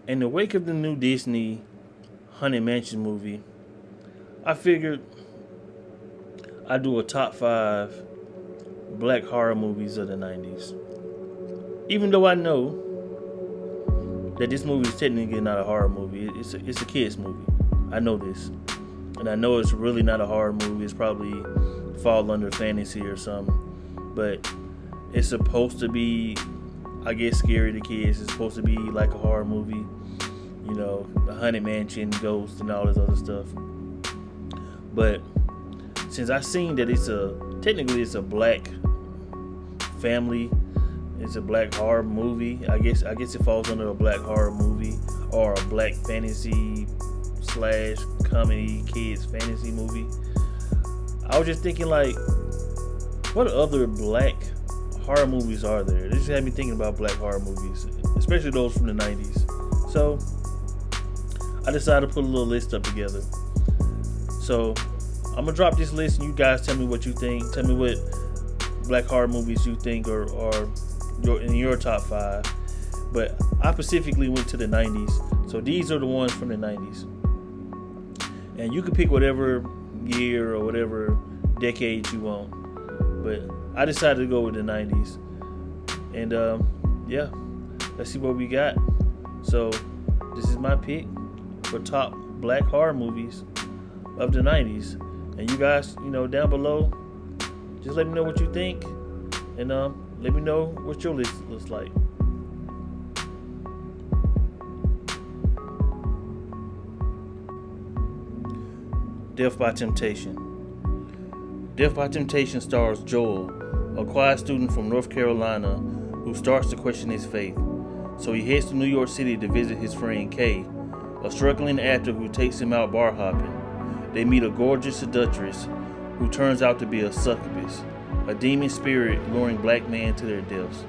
In the wake of the new Disney Haunted Mansion movie, I figured I'd do a top five black horror movies of the 90s. Even though I know that this movie is technically not a horror movie, it's a kids movie. I know this, and I know it's really not a horror movie. It's probably fall under fantasy or something, but it's supposed to be, I guess, scary to kids. It's supposed to be like a horror movie, the Haunted Mansion, ghosts, and all this other stuff. But since I seen that it's a black family, it's a black horror movie. I guess it falls under a black horror movie or a black fantasy slash comedy kids fantasy movie. I was just thinking, like, what other black horror movies are there? This just had me thinking about black horror movies, especially those from the 90s. So I decided to put a little list up together. So I'm gonna drop this list, and you guys tell me what you think. Tell me what black horror movies you think are in your top five. But I specifically went to the 90s, so these are the ones from the 90s. And you can pick whatever year or whatever decade you want. But I decided to go with the 90s. And yeah, let's see what we got. So this is my pick for top black horror movies of the 90s. And you guys, down below, just let me know what you think. And let me know what your list looks like. Death by Temptation. Death by Temptation stars Joel, a quiet student from North Carolina who starts to question his faith. So he heads to New York City to visit his friend Kay, a struggling actor who takes him out bar hopping. They meet a gorgeous seductress who turns out to be a succubus, a demon spirit luring black men to their deaths.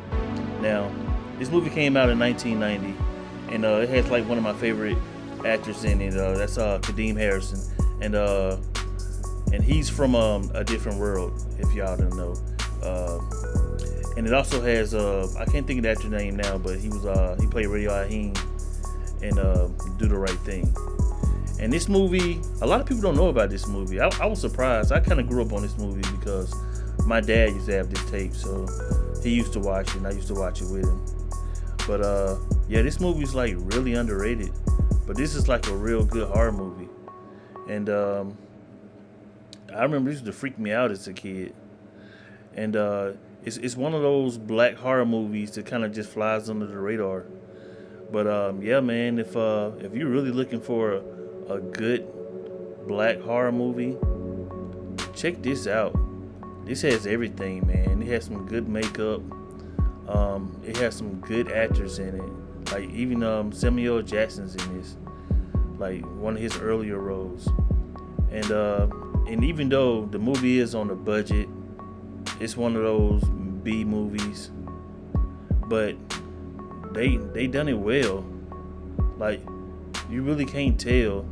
Now, this movie came out in 1990, and it has like one of my favorite actors in it. That's Kadeem Harrison, and he's from a different world, if y'all don't know. And it also has I can't think of the actor's name now, but he played Radio Aheen and Do the Right Thing. And this movie, a lot of people don't know about this movie. I was surprised. I kind of grew up on this movie because my dad used to have this tape, so he used to watch it, and I used to watch it with him. But yeah, this movie's like really underrated. But this is like a real good horror movie. And I remember this used to freak me out as a kid. And it's one of those black horror movies that kind of just flies under the radar. But yeah, man, if you're really looking for a good black horror movie, check this out. This has everything, man. It has some good makeup. It has some good actors in it. Like even Samuel Jackson's in this, like one of his earlier roles. And even though the movie is on a budget, it's one of those B movies, but they done it well. Like, you really can't tell.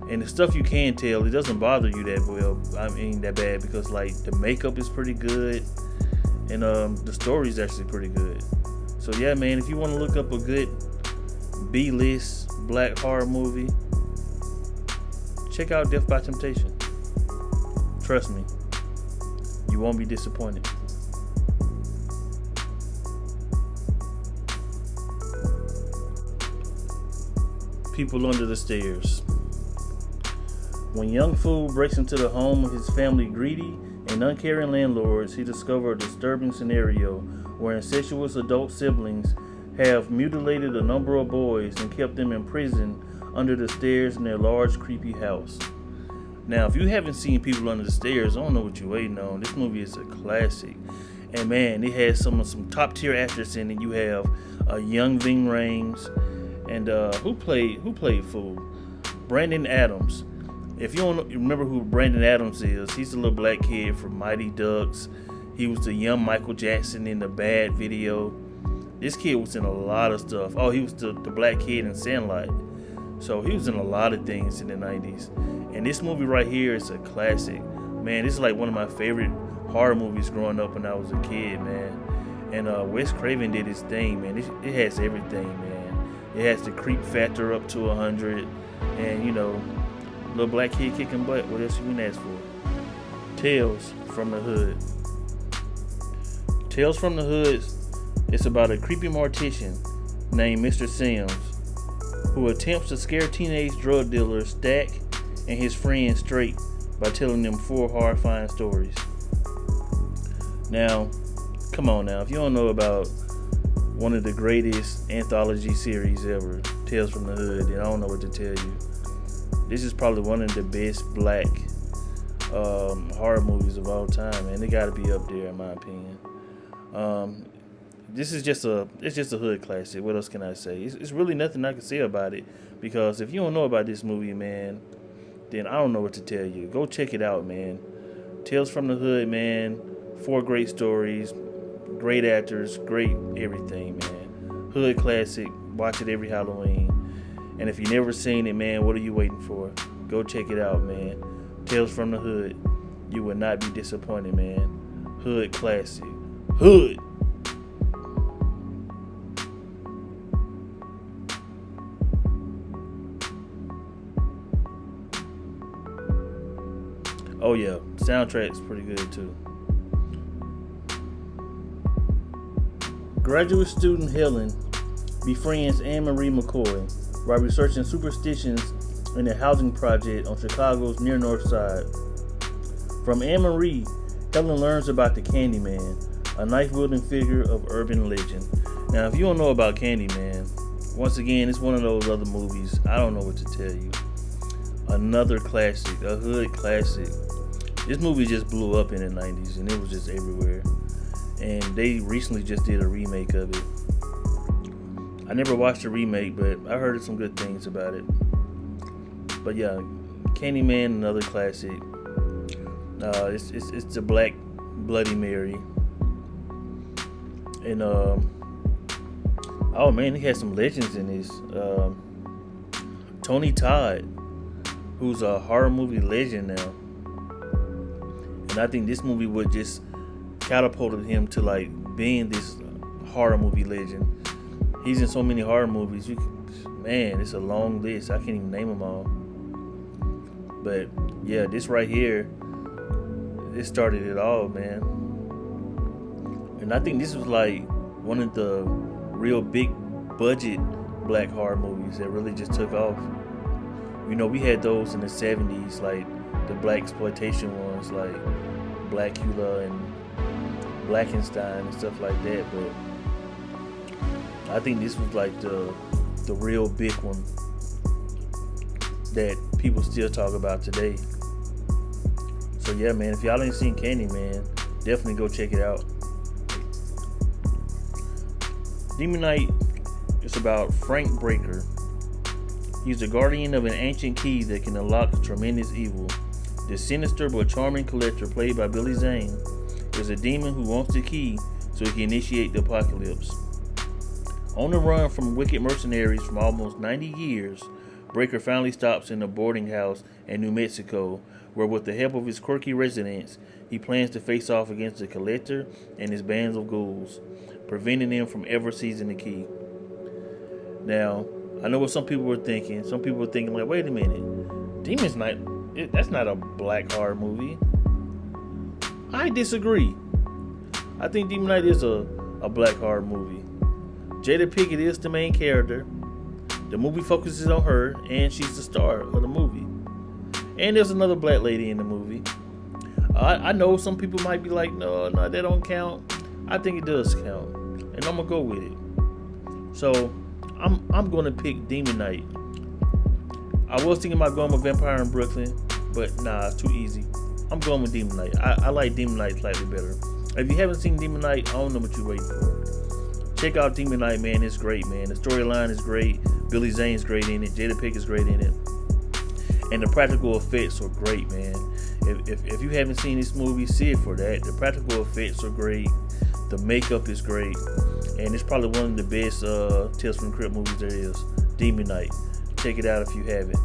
And the stuff you can tell, it doesn't bother you that bad, because like the makeup is pretty good, and the story is actually pretty good. So yeah, man, if you want to look up a good B-list black horror movie, check out Death by Temptation. Trust me, you won't be disappointed. People Under the Stairs. When young fool breaks into the home of his family greedy and uncaring landlords, he discovers a disturbing scenario where incestuous adult siblings have mutilated a number of boys and kept them imprisoned under the stairs in their large, creepy house. Now, if you haven't seen People Under the Stairs, I don't know what you're waiting on. This movie is a classic. And man, it has some top tier actors in it. You have young Ving Rhames, and who played fool? Brandon Adams. If you don't remember who Brandon Adams is, he's the little black kid from Mighty Ducks. He was the young Michael Jackson in the Bad video. This kid was in a lot of stuff. Oh, he was the black kid in Sandlot. So he was in a lot of things in the 90s. And this movie right here is a classic. Man, this is like one of my favorite horror movies growing up when I was a kid, man. And Wes Craven did his thing, man. It has everything, man. It has the creep factor up to 100, and little black kid kicking butt. What else you can ask for? Tales from the Hood. Tales from the Hood. It's about a creepy mortician named Mr. Sims who attempts to scare teenage drug dealers Stack and his friends straight by telling them 4 horrifying stories. Now, come on now, if you don't know about one of the greatest anthology series ever, Tales from the Hood, then I don't know what to tell you. This is probably one of the best black horror movies of all time, man. It gotta be up there in my opinion. This is just a hood classic. What else can I say? It's really nothing I can say about it, because if you don't know about this movie, man, then I don't know what to tell you. Go check it out, man. Tales from the Hood, man. 4 great stories, great actors, great everything, man. Hood classic. Watch it every Halloween. And if you've never seen it, man, what are you waiting for? Go check it out, man. Tales from the Hood. You will not be disappointed, man. Hood classic. Hood. Oh yeah, soundtrack's pretty good too. Graduate student Helen befriends Anne-Marie McCoy while researching superstitions in a housing project on Chicago's near north side. From Anne-Marie, Helen learns about the Candyman, a knife-wielding figure of urban legend. Now, if you don't know about Candyman, once again, it's one of those other movies. I don't know what to tell you. Another classic, a hood classic. This movie just blew up in the 90s, and it was just everywhere. And they recently just did a remake of it. I never watched the remake, but I heard some good things about it. But yeah, Candyman, another classic. It's the Black Bloody Mary. And oh man, he had some legends in this. Tony Todd, who's a horror movie legend now. And I think this movie would just catapulted him to like being this horror movie legend. He's in so many horror movies. Man, it's a long list. I can't even name them all. But yeah, this right here, it started it all, man. And I think this was like one of the real big budget black horror movies that really just took off. We had those in the 70s, like the black exploitation ones, like Blackula and Blackenstein and stuff like that. But I think this was like the real big one that people still talk about today. So yeah, man, if y'all ain't seen Candyman, definitely go check it out. Demon Knight is about Frank Breaker. He's the guardian of an ancient key that can unlock tremendous evil. The sinister but charming collector, played by Billy Zane, is a demon who wants the key so he can initiate the apocalypse. On the run from wicked mercenaries from almost 90 years, Breaker finally stops in a boarding house in New Mexico, where with the help of his quirky residents, he plans to face off against the collector and his bands of ghouls, preventing them from ever seizing the key. Now, I know what some people were thinking. Some people were thinking like, wait a minute, Demon's Night, that's not a black horror movie. I disagree. I think Demon Knight is a black horror movie. Jada Pinkett is the main character. The movie focuses on her, and she's the star of the movie. And there's another black lady in the movie. I know some people might be like, no, that don't count. I think it does count, and I'm gonna go with it. So I'm gonna pick Demon Knight. I was thinking about going with Vampire in Brooklyn, but nah, it's too easy. I'm going with Demon Knight. I like Demon Knight slightly better. If you haven't seen Demon Knight, I don't know what you're waiting for. Check out Demon Knight, man. It's great, man. The storyline is great. Billy Zane's great in it. Jada Pinkett is great in it. And the practical effects are great, man. If you haven't seen this movie, see it for that. The practical effects are great. The makeup is great. And it's probably one of the best Tales from the Crypt movies there is. Demon Knight. Check it out if you haven't.